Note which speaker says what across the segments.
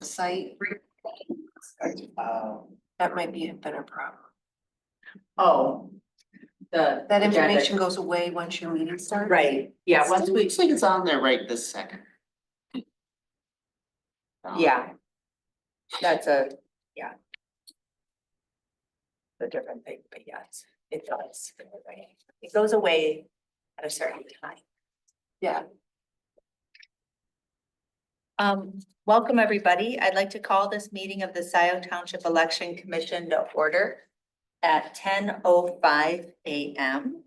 Speaker 1: site. That might be a better problem.
Speaker 2: Oh.
Speaker 1: That information goes away once your meeting starts.
Speaker 2: Right, yeah, once we,
Speaker 3: Looks like it's on there right this second.
Speaker 2: yeah. That's a different thing, but yes, it does. It goes away at a certain time.
Speaker 1: Yeah.
Speaker 2: Welcome, everybody. I'd like to call this meeting of the Scio Township Election Commission to order at 10:05 a.m.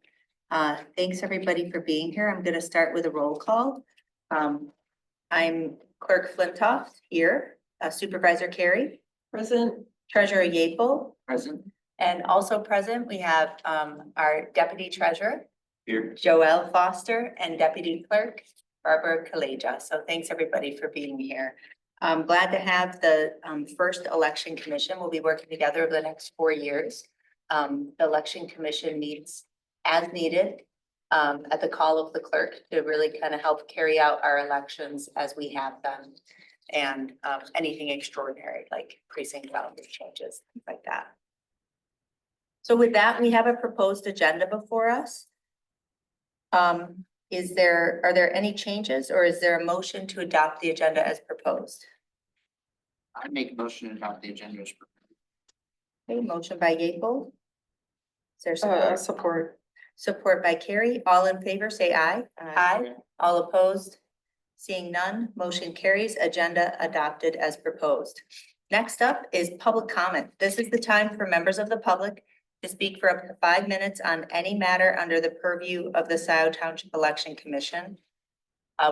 Speaker 2: Thanks, everybody, for being here. I'm going to start with a roll call. I'm Clerk Flintoff here, Supervisor Carey. Present. Treasurer Yeaple.
Speaker 3: Present.
Speaker 2: And also present, we have our Deputy Treasurer,
Speaker 3: Here.
Speaker 2: Joelle Foster, and Deputy Clerk, Barbara Kaleja. So thanks, everybody, for being here. I'm glad to have the first election commission. We'll be working together over the next 4 years. The election commission meets as needed at the call of the clerk to really kind of help carry out our elections as we have them. And anything extraordinary like precinct boundary changes, things like that. So with that, we have a proposed agenda before us. Are there any changes, or is there a motion to adopt the agenda as proposed?
Speaker 3: I make a motion to adopt the agenda.
Speaker 2: Okay, motion by Yeaple. Is there support?
Speaker 1: Support.
Speaker 2: Support by Carrie. All in favor, say aye. Aye. All opposed? Seeing none, motion carries. Agenda adopted as proposed. Next up is public comment. This is the time for members of the public to speak for up to 5 minutes on any matter under the purview of the Scio Township Election Commission.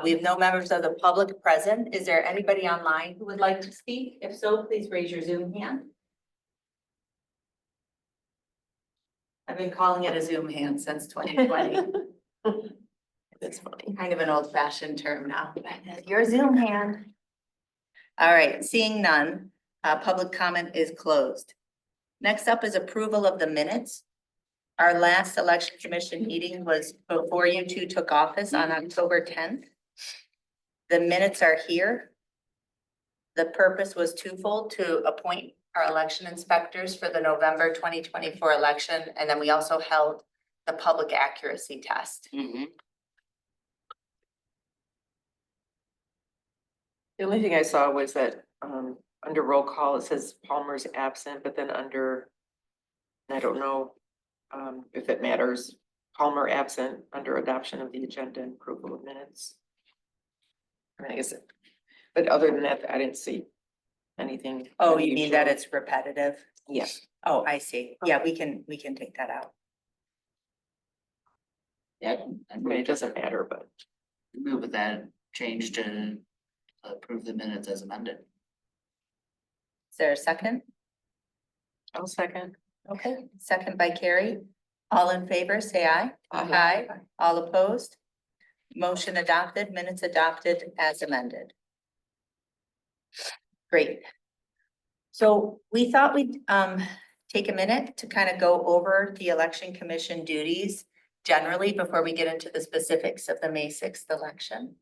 Speaker 2: We have no members of the public present. Is there anybody online who would like to speak? If so, please raise your Zoom hand. I've been calling it a Zoom hand since 2020. It's funny, kind of an old fashioned term now. Your Zoom hand. All right, seeing none, public comment is closed. Next up is approval of the minutes. Our last election commission meeting was before you two took office on October 10th. The minutes are here. The purpose was twofold: to appoint our election inspectors for the November 2024 election, and then we also held the public accuracy test.
Speaker 4: The only thing I saw was that under roll call, it says Palmer's absent, but then under, I don't know if it matters, Palmer absent under adoption of the agenda and approval of minutes. I mean, I guess, but other than that, I didn't see anything.
Speaker 2: Oh, you mean that it's repetitive?
Speaker 4: Yes.
Speaker 2: Oh, I see. Yeah, we can take that out.
Speaker 3: Yeah,
Speaker 4: I mean, it doesn't matter, but
Speaker 3: move with that change to approve the minutes as amended.
Speaker 2: Is there a second?
Speaker 4: I'll second.
Speaker 2: Okay, second by Carrie. All in favor, say aye.
Speaker 4: Aye.
Speaker 2: All opposed? Motion adopted, minutes adopted as amended. Great. So we thought we'd take a minute to kind of go over the election commission duties generally before we get into the specifics of the May 6th election.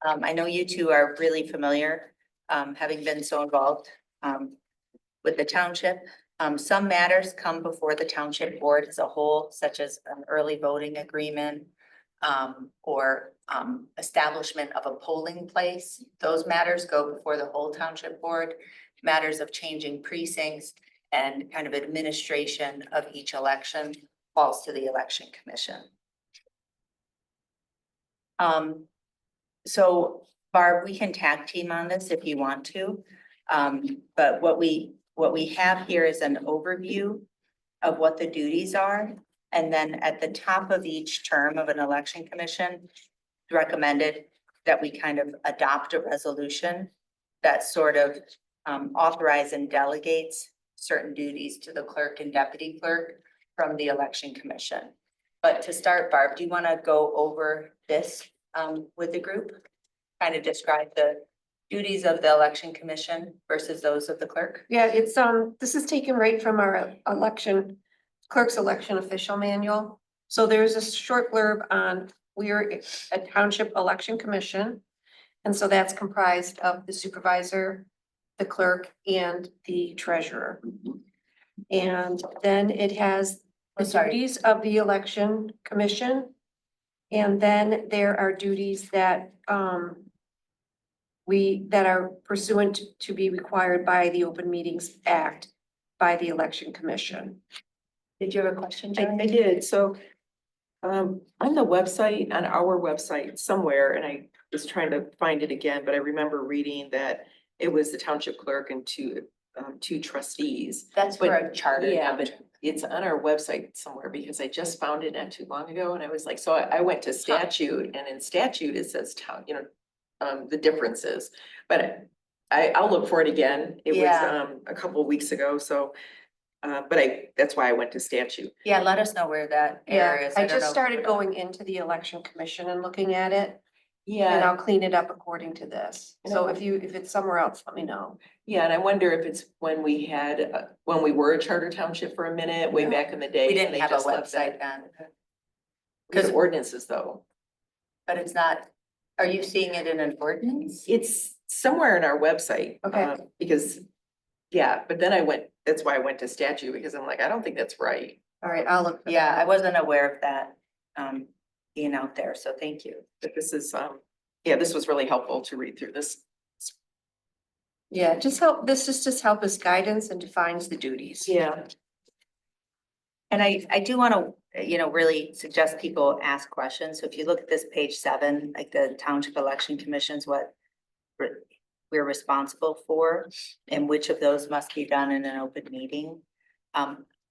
Speaker 2: I know you two are really familiar, having been so involved with the township. Some matters come before the township board as a whole, such as an early voting agreement or establishment of a polling place. Those matters go before the whole township board. Matters of changing precincts and kind of administration of each election falls to the election commission. So Barb, we can tag team on this if you want to. But what we have here is an overview of what the duties are. And then at the top of each term of an election commission, recommended that we kind of adopt a resolution that sort of authorize and delegates certain duties to the clerk and deputy clerk from the election commission. But to start, Barb, do you want to go over this with the group? Kind of describe the duties of the election commission versus those of the clerk?
Speaker 1: Yeah, it's this is taken right from our clerk's election official manual. So there's a short blurb on, we are a township election commission. And so that's comprised of the supervisor, the clerk and the treasurer. And then it has
Speaker 2: Oh,
Speaker 1: the
Speaker 2: sorry.
Speaker 1: duties of the election commission. And then there are duties that that are pursuant to be required by the Open Meetings Act by the Election Commission.
Speaker 2: Did you have a question,
Speaker 4: I
Speaker 2: Jerry?
Speaker 4: did, so. On the website, on our website somewhere, and I was trying to find it again, but I remember reading that it was the township clerk and two trustees.
Speaker 2: That's for
Speaker 4: But-
Speaker 2: a charter.
Speaker 4: Yeah, but
Speaker 2: township.
Speaker 4: it's on our website somewhere because I just found it not too long ago and I was like, so I went to statute and in statute it says town, the differences. But I'll look for it again. It was
Speaker 2: Yeah.
Speaker 4: a couple of weeks ago, so. But that's why I went to statute.
Speaker 2: Yeah, let us know where that area is.
Speaker 1: I
Speaker 2: don't
Speaker 1: just
Speaker 2: know.
Speaker 1: started going into the Election Commission and looking at it, and
Speaker 4: Yeah,
Speaker 1: I'll clean it up according to this. So if it's somewhere else, let me know.
Speaker 4: yeah, and I wonder if it's when we had, when we were a charter township for a minute, way
Speaker 1: Yeah.
Speaker 4: back in the day.
Speaker 2: We
Speaker 4: and
Speaker 2: didn't
Speaker 4: they
Speaker 2: have a
Speaker 4: just left
Speaker 2: website
Speaker 4: that.
Speaker 2: then,
Speaker 4: Because ordinances though,
Speaker 2: but it's not, are you seeing it in an ordinance?
Speaker 4: it's somewhere in our website.
Speaker 1: Okay.
Speaker 4: Because, yeah, but then that's why I went to statute, because I'm like, I don't think that's right.
Speaker 1: All right, I'll look. for
Speaker 2: Yeah,
Speaker 1: that.
Speaker 2: I wasn't aware of that, being out there, so thank you.
Speaker 4: But this is, this was really helpful to read through this.
Speaker 1: Yeah, this is just help us guidance and defines the duties.
Speaker 4: Yeah.
Speaker 2: And I do want to, really suggest people ask questions. So if you look at this page 7, like the township election commissions, what we're responsible for and which of those must be done in an open meeting.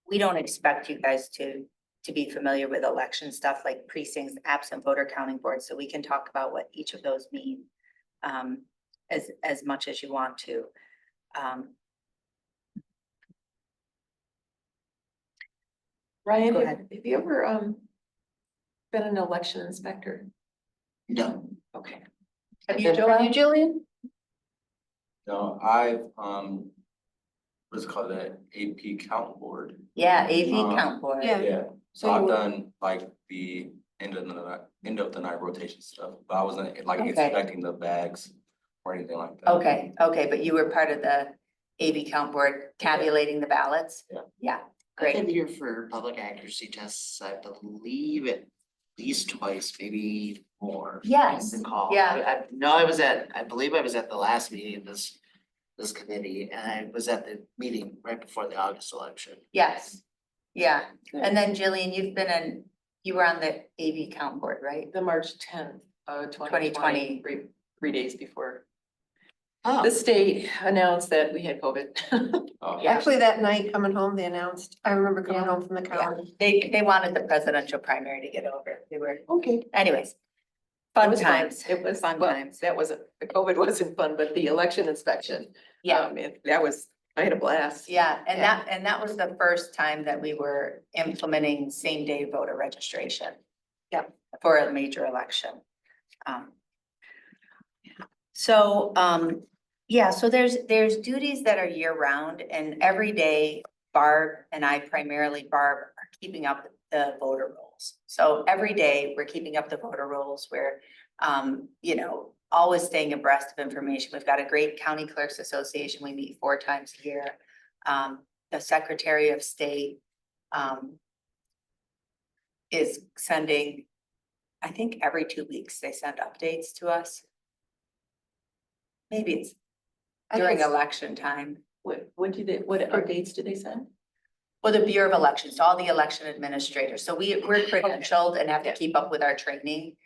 Speaker 2: We don't expect you guys to be familiar with election stuff like precincts, absent voter counting boards, so we can talk about what each of those mean as much as you want to.
Speaker 4: Ryan,
Speaker 2: Go
Speaker 4: have
Speaker 2: ahead.
Speaker 4: have you ever been an election inspector?
Speaker 3: No,
Speaker 4: Okay.
Speaker 2: Have you,
Speaker 1: Have
Speaker 2: Joelle?
Speaker 1: you, Jillian?
Speaker 5: No, I've, what's it called, that AP count board.
Speaker 2: Yeah, AV count board.
Speaker 1: Yeah.
Speaker 5: Yeah,
Speaker 1: So
Speaker 5: so I've
Speaker 1: you-
Speaker 5: done like the end of the night rotation stuff, but I wasn't like
Speaker 2: Okay.
Speaker 5: expecting the bags or anything like that.
Speaker 2: Okay, but you were part of the AV count board tabulating the ballots?
Speaker 5: Yeah.
Speaker 2: Yeah,
Speaker 3: I've been
Speaker 2: great.
Speaker 3: here for public accuracy tests, I believe at least twice, maybe more. if I can
Speaker 2: Yes,
Speaker 3: recall.
Speaker 2: yeah.
Speaker 3: I believe I was at the last meeting of this committee, and I was at the meeting right before the August election.
Speaker 2: Yes, yeah. And then Jillian, you were on the AV count board, right?
Speaker 4: The March 10th,
Speaker 2: 2020.
Speaker 4: 2020, three days before.
Speaker 3: Oh,
Speaker 4: The state announced that we had COVID.
Speaker 5: Oh,
Speaker 2: Yeah.
Speaker 1: Actually, that night coming home, they announced, I remember coming
Speaker 4: Yeah.
Speaker 1: home from the county.
Speaker 2: They wanted the presidential primary to get over. They were,
Speaker 4: Okay.
Speaker 2: anyways.
Speaker 4: It
Speaker 2: Fun
Speaker 4: was
Speaker 2: times.
Speaker 4: It was
Speaker 2: Fun
Speaker 4: well,
Speaker 2: times.
Speaker 4: That wasn't, the COVID wasn't fun, but the election inspection.
Speaker 2: Yeah,
Speaker 4: I had a blast.
Speaker 2: yeah. And
Speaker 4: Yeah.
Speaker 2: that was the first time that we were implementing same-day voter registration.
Speaker 1: Yeah.
Speaker 2: For a major election. So, so there's duties that are year-round, and every day Barb and I, primarily Barb, are keeping up the voter rolls. So every day we're keeping up the voter rolls. We're, always staying abreast of information. We've got a great county clerks association. We meet 4 times a year. The Secretary of State is sending, I think every 2 weeks they send updates to us. Maybe it's
Speaker 1: I
Speaker 2: during
Speaker 1: think
Speaker 2: election time.
Speaker 4: What updates did they send?
Speaker 2: Well, the Bureau of Elections, all the election administrators. So we're credentialed and have to
Speaker 4: Yeah.
Speaker 2: keep up with our training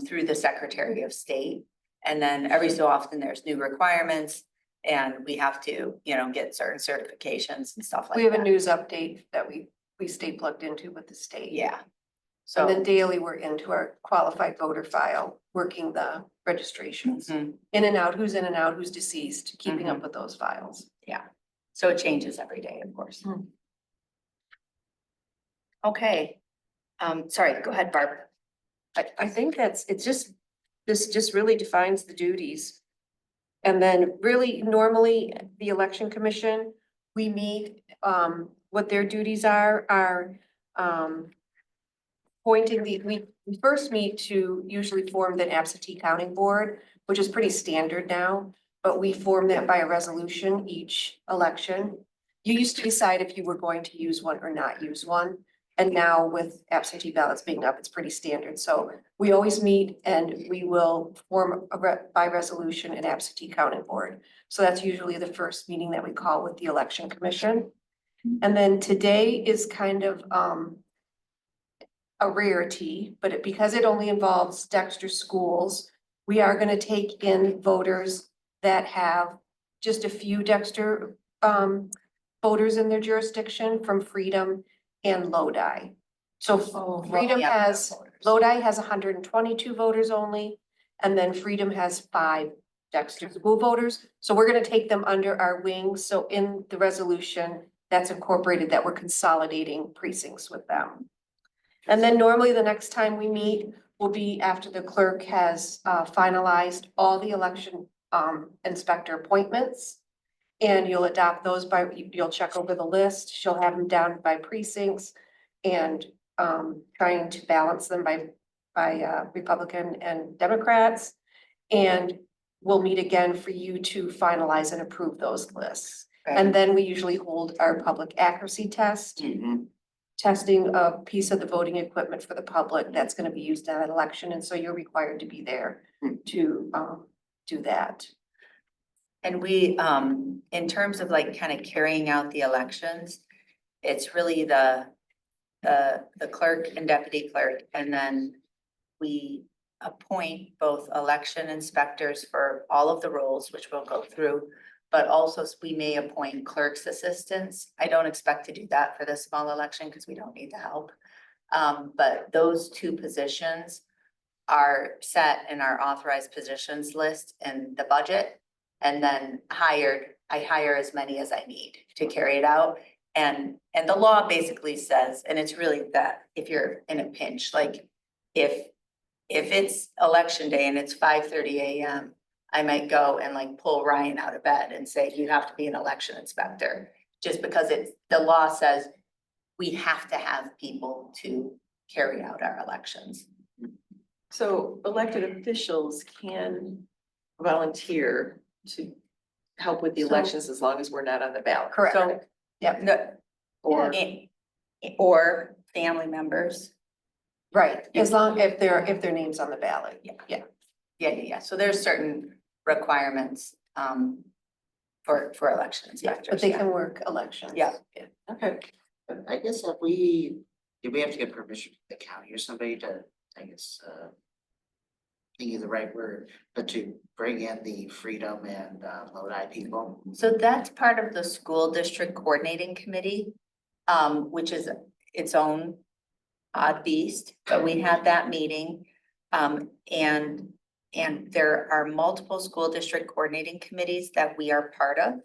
Speaker 2: through the Secretary of State. And then every so often there's new requirements and we have to, get certain certifications and stuff like
Speaker 1: we have a
Speaker 2: that.
Speaker 1: news update that we stay plugged into with the state.
Speaker 2: Yeah.
Speaker 1: And then
Speaker 2: So,
Speaker 1: daily, we're into our qualified voter file, working the registrations.
Speaker 2: mhm,
Speaker 1: In and out, who's in and out, who's deceased, keeping
Speaker 2: Mm-hmm.
Speaker 1: up with those files.
Speaker 2: so it changes every day, of course.
Speaker 4: Hmm.
Speaker 2: Okay. Sorry, go ahead, Barb.
Speaker 1: I think this just really defines the duties. And then really, normally, the election commission, we meet, what their duties are, we first meet to usually form the absentee counting board, which is pretty standard now. but we form that by a resolution each election. You used to decide if you were going to use one or not use one. And now with absentee ballots being up, it's pretty standard. So we always meet and we will form by resolution an absentee counting board. So that's usually the first meeting that we call with the election commission. And then today is kind of a rarity, but because it only involves Dexter schools, we are gonna take in voters that have just a few Dexter voters in their jurisdiction from Freedom and Lodi. So Freedom
Speaker 2: yeah,
Speaker 1: has,
Speaker 2: voters.
Speaker 1: Lodi has 122 voters only, and then Freedom has 5 Dexter school voters. So we're gonna take them under our wing. So in the resolution, that's incorporated that we're consolidating precincts with them. And then normally the next time we meet will be after the clerk has finalized all the election inspector appointments. And you'll adopt those by, you'll check over the list, she'll have them down by precincts and trying to balance them by Republican and Democrats. And we'll meet again for you to finalize and approve those lists. And then we usually hold our public accuracy test, testing a piece of the voting equipment for the public that's gonna be used at an election. And so you're required to be there to do that.
Speaker 2: And we, in terms of like kind of carrying out the elections, it's really the clerk and deputy clerk, and then we appoint both election inspectors for all of the roles, which we'll go through, but also we may appoint clerk's assistants. I don't expect to do that for this small election because we don't need the help. But those 2 positions are set in our authorized positions list in the budget. And then I hire as many as I need to carry it out. And the law basically says, and it's really that if you're in a pinch, like if it's election day and it's 5:30 a.m., I might go and like pull Ryan out of bed and say, you have to be an election inspector. Just because the law says we have to have people to carry out our elections.
Speaker 4: So elected officials can volunteer to help with the
Speaker 1: So-
Speaker 4: elections as long as we're not on the ballot.
Speaker 1: Correct.
Speaker 2: So,
Speaker 1: Yep.
Speaker 2: no,
Speaker 4: Or,
Speaker 2: or family members.
Speaker 1: Right, as long, if their name's on the ballot.
Speaker 2: Yeah. So there's certain requirements, for election
Speaker 1: Yeah,
Speaker 2: inspectors.
Speaker 1: but they
Speaker 2: yeah.
Speaker 1: can work elections.
Speaker 2: Yeah.
Speaker 4: okay,
Speaker 3: But I guess did we have to get permission from the county or somebody to, I guess, think of the right word, but to bring in the Freedom and Lodi people?
Speaker 2: So that's part of the school district coordinating committee, which is its own odd beast, but we had that meeting. And there are multiple school district coordinating committees that we are part of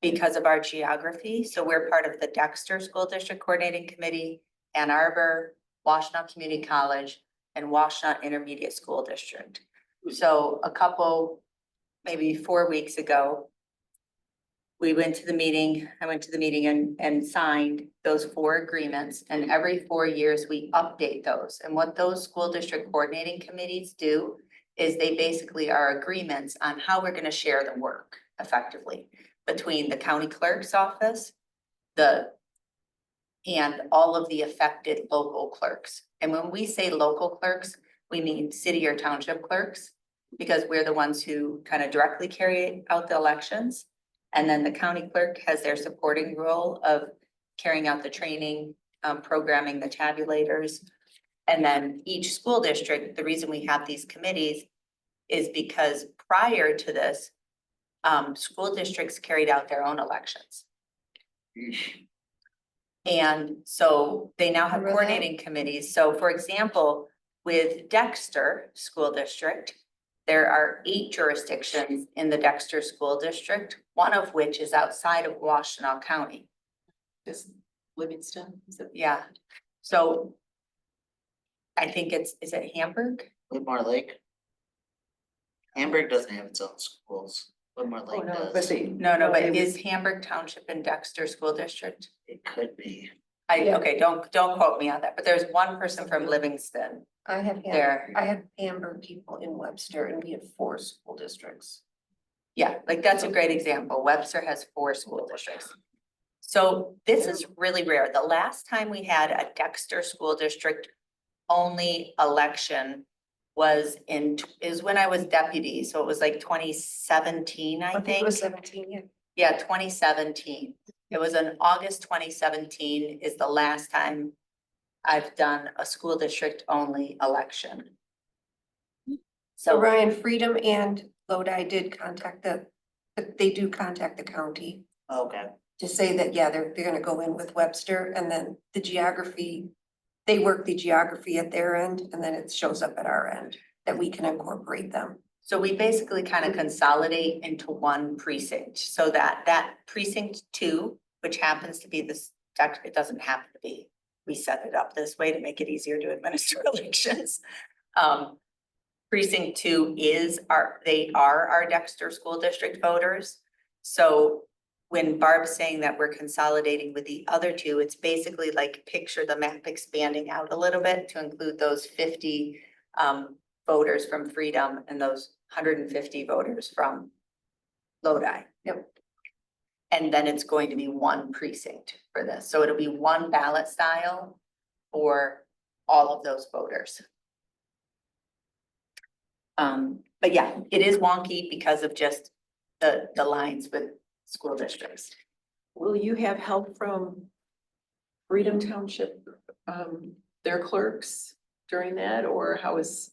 Speaker 2: because of our geography. So we're part of the Dexter School District Coordinating Committee, Ann Arbor, Washtenaw Community College, and Washtenaw Intermediate School District. So a couple, maybe 4 weeks ago, I went to the meeting and signed those 4 agreements, and every 4 years we update those. And what those school district coordinating committees do is they basically are agreements on how we're gonna share the work effectively between the county clerk's office, and all of the affected local clerks. And when we say local clerks, we mean city or township clerks, because we're the ones who kind of directly carry out the elections. And then the county clerk has their supporting role of carrying out the training, programming the tabulators. And then each school district, the reason we have these committees is because prior to this, school districts carried out their own elections. And so they now have
Speaker 1: Remember that?
Speaker 2: coordinating committees. So for example, with Dexter School District, there are 8 jurisdictions in the Dexter School District, one of which is outside of Washtenaw County.
Speaker 4: is Livingston, is it?
Speaker 2: Yeah, so I think is it Hamburg?
Speaker 3: Whitmore Lake? Hamburg doesn't have its own schools. Whitmore Lake
Speaker 4: Oh, no,
Speaker 3: does.
Speaker 4: but see,
Speaker 2: No,
Speaker 4: No,
Speaker 2: but
Speaker 4: it
Speaker 2: is Hamburg Township and Dexter School District?
Speaker 3: It could be.
Speaker 1: Yeah.
Speaker 2: Okay, don't quote me on that, but there's one person from Livingston
Speaker 1: I have
Speaker 2: there.
Speaker 1: I had Amber people in Webster and we had 4 school districts.
Speaker 2: Yeah, like that's a great example. Webster has 4 school districts. So this is really rare. The last time we had a Dexter school district only election was when I was deputy. So it was like 2017, I
Speaker 1: I think
Speaker 2: think.
Speaker 1: it was 17, yeah.
Speaker 2: Yeah, 2017. It was in August 2017 is the last time I've done a school district only election.
Speaker 1: So
Speaker 2: So,
Speaker 1: Ryan, Freedom and Lodi did contact they do contact the county
Speaker 3: Okay,
Speaker 1: to say that, yeah, they're gonna go in with Webster, and then the geography, they work the geography at their end, and then it shows up at our end, that we can incorporate them.
Speaker 2: so we basically kind of consolidate into one precinct, so that precinct 2, which happens to be this, it doesn't happen to be. We set it up this way to make it easier to administer elections. Precinct 2 they are our Dexter School District voters. So when Barb's saying that we're consolidating with the other 2, it's basically like picture the map expanding out a little bit to include those 50 voters from Freedom and those 150 voters from Lodi.
Speaker 1: Yep.
Speaker 2: And then it's going to be one precinct for this. So it'll be one ballot style for all of those voters. But yeah, it is wonky because of just the lines with school districts.
Speaker 4: Will you have help from Freedom Township, their clerks during that, or how is?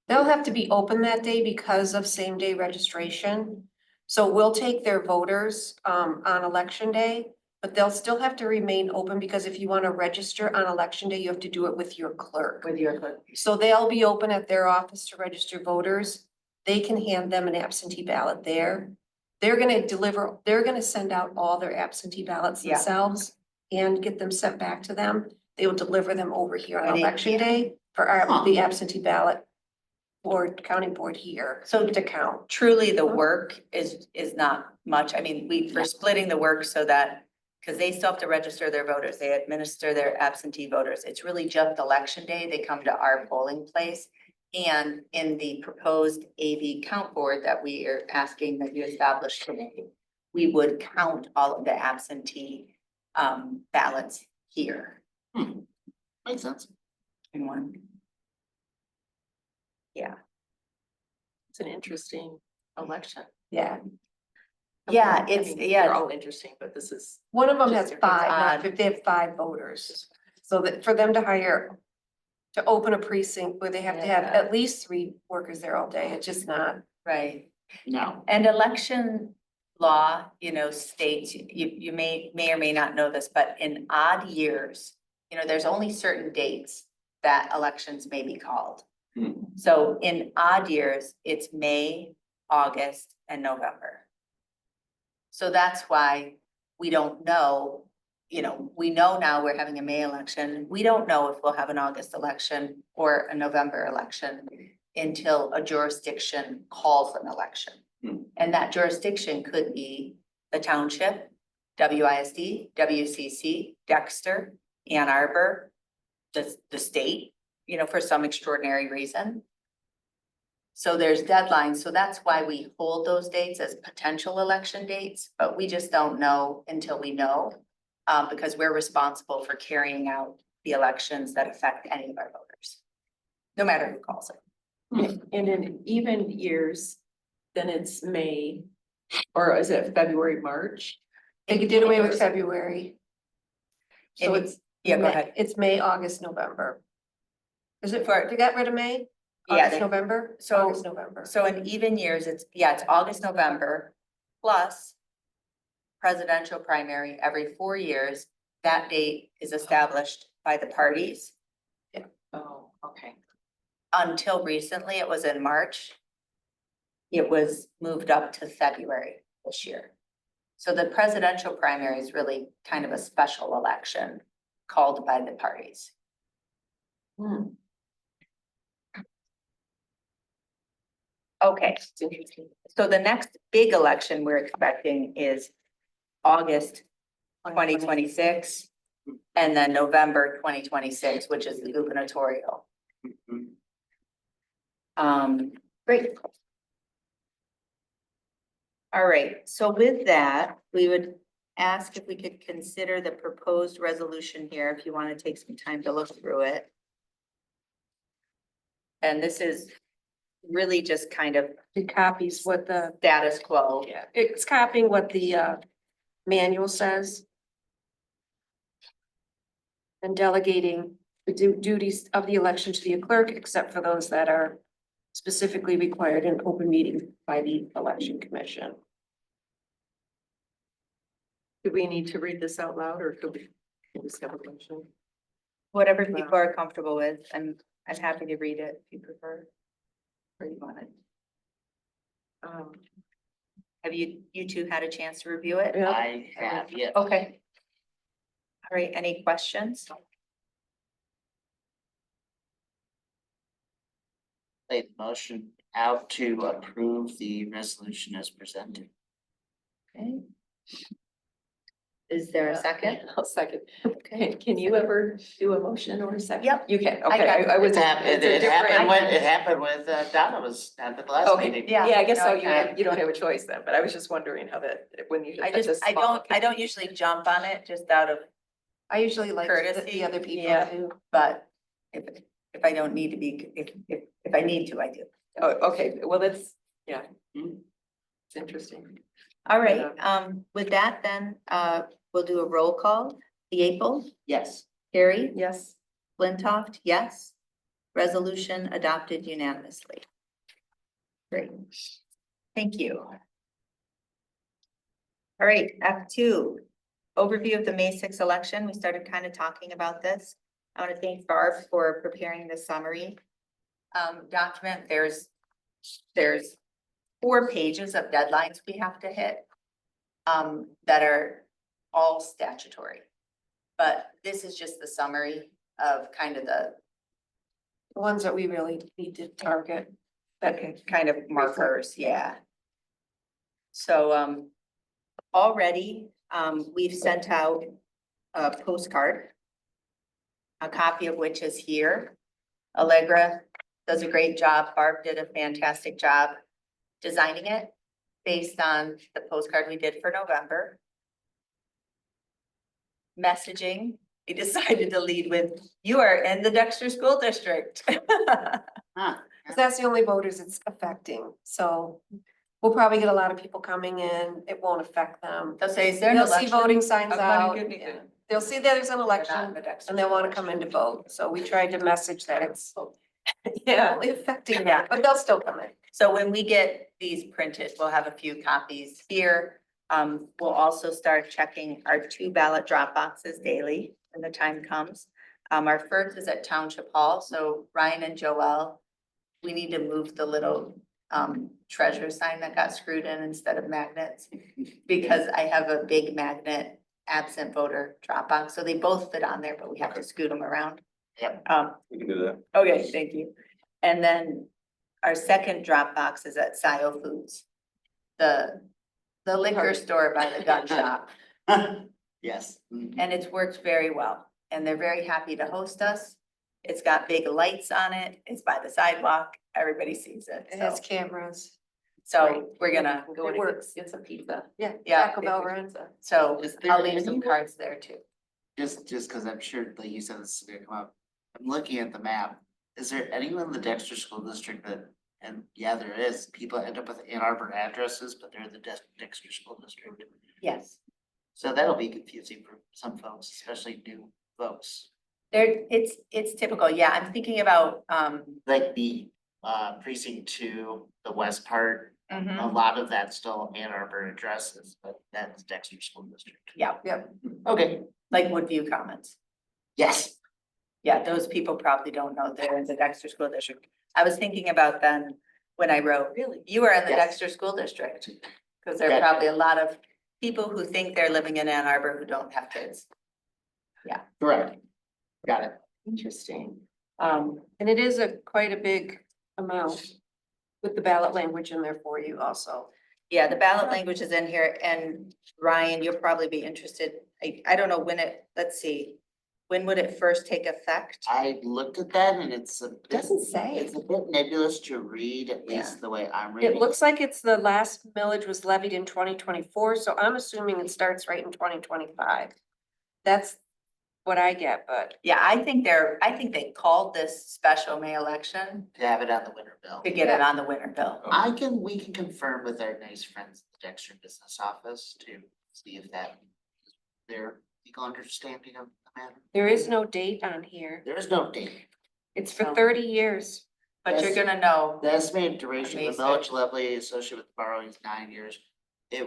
Speaker 1: They'll have to be open that day because of same day registration. So we'll take their voters on election day, but they'll still have to remain open, because if you want to register on election day, you have to do it with your clerk.
Speaker 2: With your clerk.
Speaker 1: So they'll be open at their office to register voters. They can hand them an absentee ballot there. They're gonna send out all their absentee ballots
Speaker 2: Yeah.
Speaker 1: themselves and get them sent back to them. They will deliver them over here on
Speaker 2: Are they-
Speaker 1: election day for the absentee ballot board, counting board here,
Speaker 2: So
Speaker 1: to count.
Speaker 2: truly the work is not much. I mean, we're splitting the work so that, because they still have to register their voters, they administer their absentee voters. It's really just election day. They come to our polling place. And in the proposed AV count board that we are asking that you establish today, we would count all of the absentee ballots here
Speaker 3: makes sense.
Speaker 2: in one.
Speaker 4: It's an interesting election.
Speaker 1: Yeah.
Speaker 2: Yeah,
Speaker 4: I
Speaker 2: it's,
Speaker 4: mean,
Speaker 2: yeah.
Speaker 4: They're all interesting, but this is.
Speaker 1: One of them
Speaker 4: Just
Speaker 1: has
Speaker 4: different.
Speaker 1: 5, not
Speaker 2: Odd.
Speaker 1: 50, they have 5 voters. So that for them to open a precinct where they have to have
Speaker 2: Yeah.
Speaker 1: at least 3 workers there all day, it's just not.
Speaker 2: Right.
Speaker 3: No,
Speaker 2: And election law, states, you may or may not know this, but in odd years, there's only certain dates that elections may be called.
Speaker 5: Hmm.
Speaker 2: So in odd years, it's May, August, and November. So that's why we don't know, we know now we're having a May election. We don't know if we'll have an August election or a November election until a jurisdiction calls an election.
Speaker 5: Hmm.
Speaker 2: And that jurisdiction could be the township, WISD, WCC, Dexter, Ann Arbor, the state, for some extraordinary reason. So there's deadlines, so that's why we hold those dates as potential election dates, but we just don't know until we know. Because we're responsible for carrying out the elections that affect any of our voters, no matter who calls it.
Speaker 4: And in even years, then it's May, or is it February, March?
Speaker 1: They did away with February. So
Speaker 2: And
Speaker 1: it's.
Speaker 2: Yeah, go
Speaker 1: May-
Speaker 2: ahead.
Speaker 1: It's May, August, November. Is it,
Speaker 2: For-
Speaker 1: they got rid of May?
Speaker 2: Yeah,
Speaker 1: August,
Speaker 2: they-
Speaker 1: November?
Speaker 2: so-
Speaker 1: August, November.
Speaker 2: So in even years, it's August, November, plus presidential primary every 4 years. That date is established by the parties.
Speaker 4: Oh, okay.
Speaker 2: Until recently, it was in March. It was moved up to February this year. So the presidential primary is really kind of a special election called by the parties.
Speaker 4: Hmm,
Speaker 2: Okay,
Speaker 4: it's interesting.
Speaker 2: so the next big election we're expecting is August 2026 and then November 2026, which is the gubernatorial.
Speaker 3: Mhm.
Speaker 2: Great. All right, so with that, we would ask if we could consider the proposed resolution here, if you want to take some time to look through it. And this is really just kind of
Speaker 1: It copies what the,
Speaker 2: status quo.
Speaker 1: yeah, it's copying what the manual says. And delegating the duties of the election to the clerk, except for those that are specifically required in open meeting by the election commission.
Speaker 4: Do we need to read this out loud or could we just have a motion?
Speaker 2: Whatever people are comfortable with, I'm happy to read it if you prefer. Or you want it.
Speaker 4: Um,
Speaker 2: Have you two had a chance to review it?
Speaker 4: Yeah.
Speaker 3: I have, yeah.
Speaker 2: Okay. All right, any questions?
Speaker 3: Lay the motion out to approve the resolution as presented.
Speaker 2: Okay. Is there a second?
Speaker 4: I'll second.
Speaker 2: Okay.
Speaker 4: Can you ever do a motion or a second?
Speaker 2: Yep.
Speaker 4: You can,
Speaker 2: I
Speaker 4: okay,
Speaker 2: can.
Speaker 4: I was.
Speaker 3: It happened,
Speaker 4: it's a different-
Speaker 3: it happened with Donna was at the last
Speaker 4: Okay,
Speaker 3: meeting.
Speaker 2: Yeah.
Speaker 4: yeah, I guess
Speaker 2: no,
Speaker 4: so,
Speaker 2: I
Speaker 4: you,
Speaker 2: can.
Speaker 4: you don't have a choice then, but I was just wondering how that, when you.
Speaker 2: I
Speaker 4: such a
Speaker 2: just, I
Speaker 4: small-
Speaker 2: don't usually jump on it just out of,
Speaker 1: I usually like
Speaker 2: Courtesy.
Speaker 1: the other people
Speaker 4: Yeah.
Speaker 1: to.
Speaker 2: but if I don't need to be, if I need to, I do.
Speaker 4: Oh, okay, well, that's, yeah.
Speaker 3: Hmm.
Speaker 4: It's interesting.
Speaker 2: All right, with that then, we'll do a roll call. Yeaple,
Speaker 3: Yes.
Speaker 2: Carrie,
Speaker 4: Yes.
Speaker 2: Flintoff, yes. Resolution adopted unanimously. Great. Thank you. All right, F2, overview of the May 6th election. We started kind of talking about this. I want to thank Barb for preparing the summary document. There's 4 pages of deadlines we have to hit that are all statutory. But this is just the summary of kind of the
Speaker 1: Ones that we really need to target. That
Speaker 2: kind of markers, yeah. So, already, we've sent out a postcard, a copy of which is here. Allegra does a great job. Barb did a fantastic job designing it based on the postcard we did for November. Messaging, we decided to lead with, you are in the Dexter School District.
Speaker 3: Huh.
Speaker 1: Cause that's the only voters it's affecting, so we'll probably get a lot of people coming in, it won't affect them.
Speaker 2: They'll say, is there an
Speaker 1: They'll see
Speaker 2: election?
Speaker 1: voting signs
Speaker 2: How come you
Speaker 1: out,
Speaker 2: didn't
Speaker 1: yeah.
Speaker 2: do-
Speaker 1: They'll see that there's an
Speaker 2: They're not in
Speaker 1: election
Speaker 2: the Dexter
Speaker 1: and they'll
Speaker 2: School
Speaker 1: wanna come in to
Speaker 2: District.
Speaker 1: vote, so we tried to message that it's
Speaker 4: Yeah.
Speaker 1: only affecting
Speaker 2: Yeah.
Speaker 1: them, but they'll still come in.
Speaker 2: So when we get these printed, we'll have a few copies here. We'll also start checking our 2 ballot drop boxes daily when the time comes. Our first is at Township Hall, so Ryan and Joelle, we need to move the little treasure sign that got screwed in instead of magnets. Because I have a big magnet absent voter drop box, so they both fit on there, but we have to scoot them around.
Speaker 3: Yep.
Speaker 5: We can do that.
Speaker 2: Okay, thank you. And then our second drop box is at Scio Foods. The liquor store by the gun shop,
Speaker 3: Yes. Mhm.
Speaker 2: and it's worked very well, and they're very happy to host us. It's got big lights on it, it's by the sidewalk, everybody sees it,
Speaker 1: It has
Speaker 2: so,
Speaker 1: cameras.
Speaker 2: we're gonna,
Speaker 4: Go in
Speaker 1: It
Speaker 4: and
Speaker 1: works.
Speaker 4: get some pizza.
Speaker 1: Yeah.
Speaker 2: Yeah.
Speaker 1: Taco Bell runs.
Speaker 2: so
Speaker 3: Is there
Speaker 2: I'll leave some
Speaker 3: anyone-
Speaker 2: cards there too.
Speaker 3: Just cause I'm sure, like you said, this is gonna come up. I'm looking at the map. Is there anyone in the Dexter School District that, and yeah, there is, people end up with Ann Arbor addresses, but they're in the Dexter School District.
Speaker 2: Yes,
Speaker 3: So that'll be confusing for some folks, especially new folks.
Speaker 2: there, it's typical, yeah, I'm thinking about,
Speaker 3: Like the precinct 2, the west part, a lot of that's still Ann Arbor addresses, but that's Dexter School District.
Speaker 2: yeah,
Speaker 3: Okay,
Speaker 2: like Woodview Commons.
Speaker 3: yes.
Speaker 2: Yeah, those people probably don't know they're in the Dexter School District. I was thinking about them when I wrote,
Speaker 4: Really?
Speaker 2: you are in the
Speaker 3: Yes.
Speaker 2: Dexter School District. Cause there are
Speaker 3: Gotcha.
Speaker 2: probably a lot of people who think they're living in Ann Arbor who don't have kids.
Speaker 3: Correct. Got it.
Speaker 4: Interesting.
Speaker 1: And it is quite a big amount with the ballot language in there for you also.
Speaker 2: Yeah, the ballot language is in here, and Ryan, you'll probably be interested, I don't know when let's see. When would it first take effect?
Speaker 3: I looked at that and it's a bit,
Speaker 1: Doesn't say.
Speaker 3: it's a bit nebulous to read, at
Speaker 2: Yeah.
Speaker 3: least the way I'm reading.
Speaker 1: It looks like it's the last millage was levied in 2024, so I'm assuming it starts right in 2025. That's what I get, but
Speaker 2: Yeah, I think they called this special May election
Speaker 3: To have it on the winter bill.
Speaker 2: to get it on the winter bill.
Speaker 3: We can confirm with our nice friends at the Dexter Business Office to see if that is their legal understanding of the matter.
Speaker 1: there is no date on here.
Speaker 3: There is no date.
Speaker 1: It's for
Speaker 2: No.
Speaker 1: 30 years.
Speaker 2: But you're
Speaker 3: Yes.
Speaker 2: gonna know,
Speaker 3: The estimated duration of the
Speaker 2: May
Speaker 3: millage levy associated with borrowing is 9 years.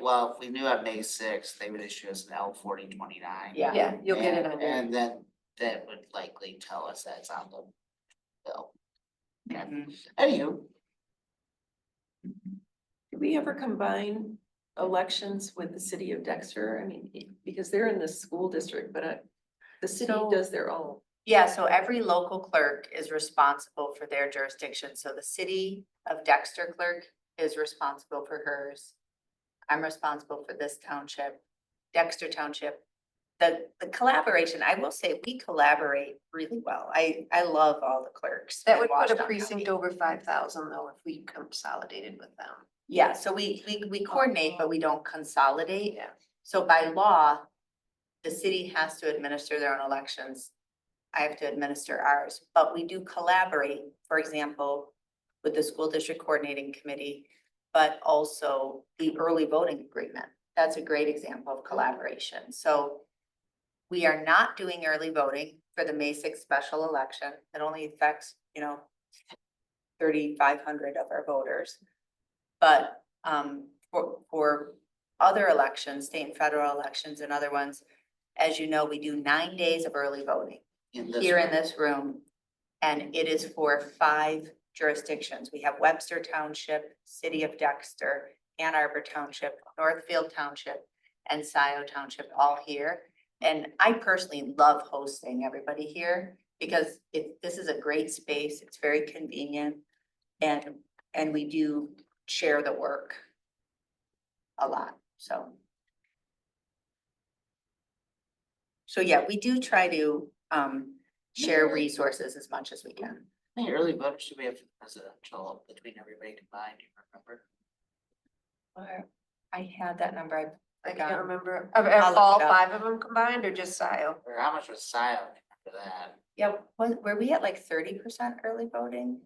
Speaker 3: Well, if we knew on May sixth, they would issue us an L 4029.
Speaker 2: yeah.
Speaker 1: Yeah, you'll get it
Speaker 3: And-
Speaker 1: on your.
Speaker 3: And then that would likely tell us that's on the bill. Okay.
Speaker 2: Mhm.
Speaker 3: Anywho,
Speaker 4: Do we ever combine elections with the city of Dexter? I mean, because they're in the school district, but the city
Speaker 2: So-
Speaker 4: does their own.
Speaker 2: Yeah, so every local clerk is responsible for their jurisdiction. So the city of Dexter clerk is responsible for hers. I'm responsible for this township, Dexter Township. The collaboration, I will say, we collaborate really well. I love all the clerks.
Speaker 1: That
Speaker 2: in
Speaker 1: would put a
Speaker 2: Washington
Speaker 1: precinct
Speaker 2: County.
Speaker 1: over 5,000 though, if we consolidated with them.
Speaker 2: Yeah, so we coordinate, but we don't consolidate.
Speaker 1: Yeah.
Speaker 2: So by law, the city has to administer their own elections. I have to administer ours, but we do collaborate, for example, with the school district coordinating committee, but also the early voting agreement. That's a great example of collaboration. So we are not doing early voting for the May 6th special election. It only affects, 3,500 of our voters. But for other elections, state and federal elections and other ones, as you know, we do 9 days of early voting here in this room. And it is for 5 jurisdictions. We have Webster Township, City of Dexter, Ann Arbor Township, Northfield Township, and Scio Township all here. And I personally love hosting everybody here because this is a great space. It's very convenient. And we do share the work a lot, so. So yeah, we do try to share resources as much as we can.
Speaker 3: How many early voters do we have for the presidential between everybody combined, do you remember?
Speaker 2: I had that number,
Speaker 1: I
Speaker 2: forgot.
Speaker 1: can't remember,
Speaker 2: I'll look
Speaker 1: all
Speaker 2: it up.
Speaker 1: 5 of them combined or just Scio?
Speaker 3: Or how much was Scio for that?
Speaker 2: Yeah, were we at like 30% early voting?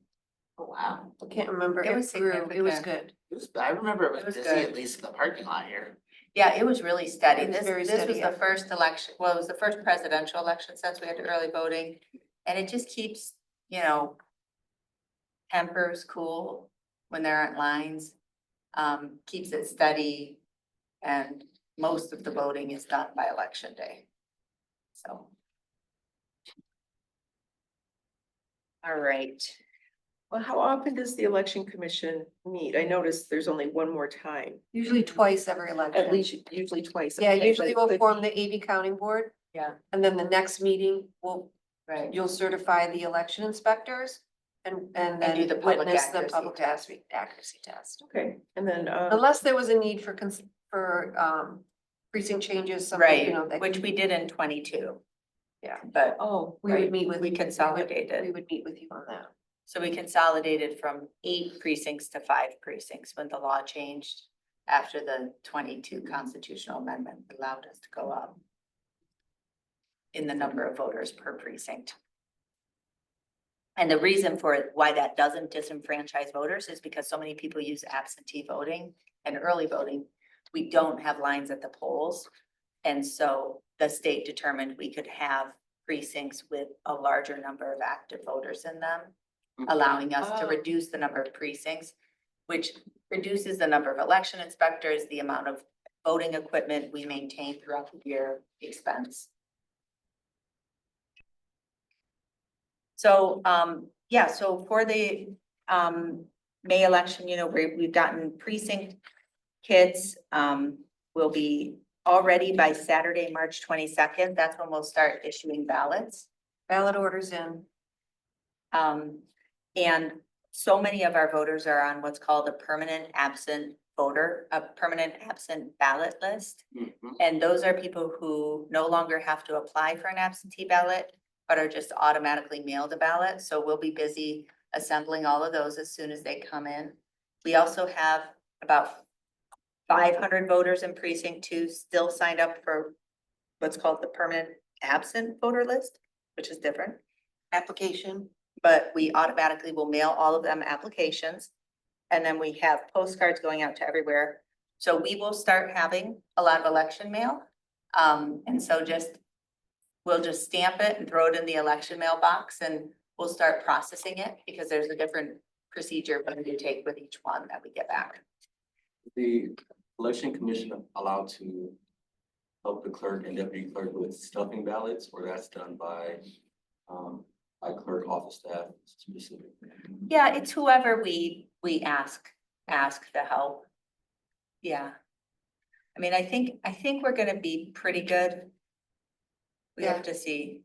Speaker 3: Oh, wow.
Speaker 1: I can't remember,
Speaker 2: It
Speaker 1: it
Speaker 2: was
Speaker 1: grew, it was
Speaker 2: significant.
Speaker 1: good.
Speaker 3: I remember it
Speaker 2: It
Speaker 3: was
Speaker 2: was
Speaker 3: busy,
Speaker 2: good.
Speaker 3: at least in the parking lot here.
Speaker 2: Yeah, it was really steady.
Speaker 1: It was
Speaker 2: This
Speaker 1: very
Speaker 2: was
Speaker 1: steady,
Speaker 2: the
Speaker 1: yeah.
Speaker 2: first election, well, it was the first presidential election since we had early voting. And it just keeps, tempers cool when there aren't lines. Keeps it steady. And most of the voting is done by election day. So. All right.
Speaker 4: Well, how often does the election commission meet? I noticed there's only one more time,
Speaker 1: Usually twice every election.
Speaker 4: at least usually twice.
Speaker 1: Yeah,
Speaker 4: Okay,
Speaker 1: usually
Speaker 4: but-
Speaker 1: we'll
Speaker 4: but-
Speaker 1: form the AV counting board.
Speaker 2: Yeah.
Speaker 1: And then the next meeting,
Speaker 2: Right.
Speaker 1: you'll certify the election inspectors and then
Speaker 2: do the public
Speaker 1: witness the
Speaker 2: accuracy
Speaker 1: public
Speaker 2: test.
Speaker 1: accuracy test.
Speaker 4: Okay, and then,
Speaker 1: Unless there was a need for precinct changes, something,
Speaker 2: Right,
Speaker 1: that.
Speaker 2: which we did in 22.
Speaker 1: Yeah.
Speaker 2: But,
Speaker 4: oh,
Speaker 1: We would
Speaker 2: right,
Speaker 1: meet with.
Speaker 2: we consolidated.
Speaker 1: We would meet with you on that.
Speaker 2: so we consolidated from 8 precincts to 5 precincts when the law changed after the 22 constitutional amendment allowed us to go up in the number of voters per precinct. And the reason for it, why that doesn't disenfranchise voters is because so many people use absentee voting and early voting. We don't have lines at the polls. And so the state determined we could have precincts with a larger number of active voters in them, allowing us to
Speaker 4: Oh.
Speaker 2: reduce the number of precincts, which reduces the number of election inspectors, the amount of voting equipment we maintain throughout the year expense. So, yeah, so for the, May election, we've gotten precinct kits, will be all ready by Saturday, March 22nd. That's when we'll start issuing ballots.
Speaker 1: Ballot orders in.
Speaker 2: And so many of our voters are on what's called a permanent absent a permanent absent ballot list.
Speaker 3: Mhm.
Speaker 2: And those are people who no longer have to apply for an absentee ballot, but are just automatically mailed a ballot. So we'll be busy assembling all of those as soon as they come in. We also have about 500 voters in precinct 2 still signed up for what's called the permanent absent voter list, which is different.
Speaker 1: Application.
Speaker 2: But we automatically will mail all of them applications. And then we have postcards going out to everywhere. So we will start having a lot of election mail. And so we'll just stamp it and throw it in the election mailbox and we'll start processing it because there's a different procedure when we take with each one that we get back.
Speaker 5: The election commission allowed to help the clerk and deputy clerk with stuffing ballots, or that's done by clerk office staff specifically?
Speaker 2: Yeah, it's whoever we ask to help. Yeah. I mean, I think we're gonna be pretty good. We have to see.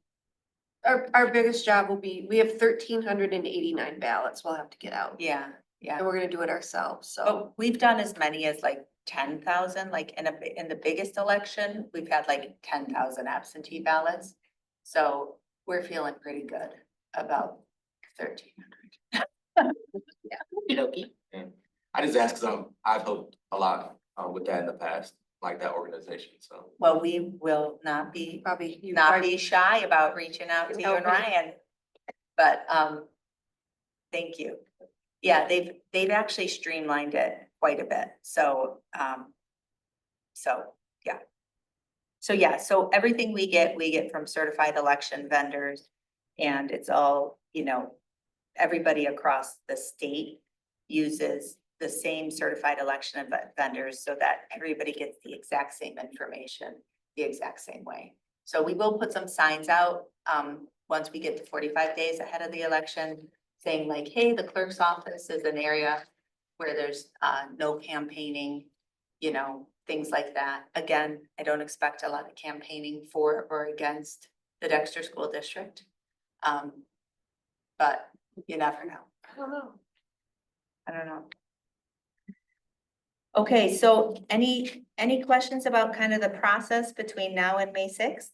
Speaker 1: Our biggest job will be, we have 1,389 ballots we'll have to get out.
Speaker 2: Yeah, yeah.
Speaker 1: And we're gonna do it ourselves, so.
Speaker 2: But we've done as many as like 10,000, like in the biggest election, we've had like 10,000 absentee ballots. So we're feeling pretty good about 1,300.
Speaker 3: Okey-dokey.
Speaker 5: I just ask because I've helped a lot with that in the past, like that organization, so.
Speaker 2: Well, we will not be
Speaker 1: Probably.
Speaker 2: not be shy about reaching out to you and Ryan. But, thank you. Yeah, they've actually streamlined it quite a bit. So, yeah. So everything we get from certified election vendors. And it's all, everybody across the state uses the same certified election vendors so that everybody gets the exact same information, the exact same way. So we will put some signs out, once we get to 45 days ahead of the election, saying like, hey, the clerk's office is an area where there's, no campaigning, things like that. Again, I don't expect a lot of campaigning for or against the Dexter School District. But you never know.
Speaker 1: I don't know.
Speaker 2: I don't know. Okay, so any questions about kind of the process between now and May 6th?